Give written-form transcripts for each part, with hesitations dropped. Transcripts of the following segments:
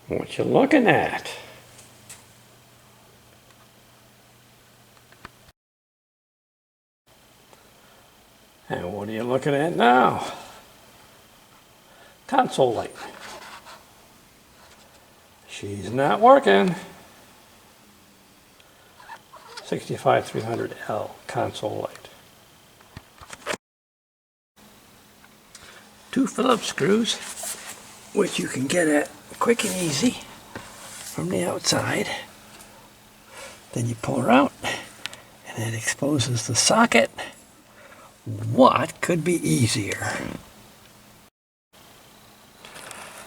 What you looking at? And what are you looking at now? Console light. She's not working. 65300L console light. 2 Phillips screws, which you can get at quick and easy from the outside. Then you pull her out and it exposes the socket. What could be easier?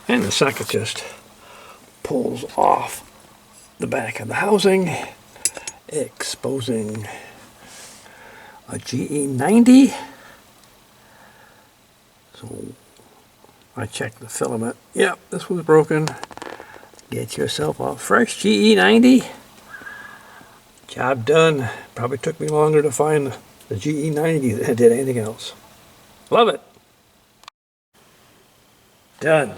And the socket just pulls off the back of the housing, exposing a GE90. So I checked the filament. Yep, this was broken. Get yourself a fresh GE90. Job done. Probably took me longer to find the GE90 than it did anything else. Love it. Done.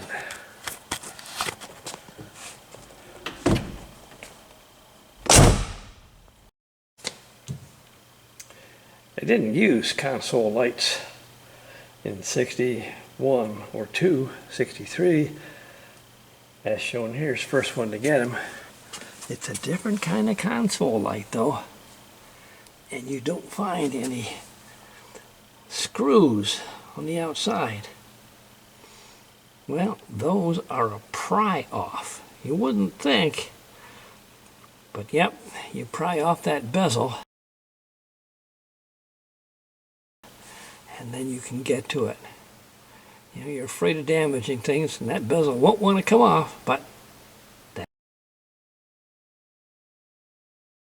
They didn't use console lights in 61 or 2, 63. As shown here is the first one to get them. It's a different kind of console light though. And you don't find any screws on the outside. Well, those are a pry off. You wouldn't think, but yep, you pry off that bezel and then you can get to it. You know, you're afraid of damaging things and that bezel won't want to come off, but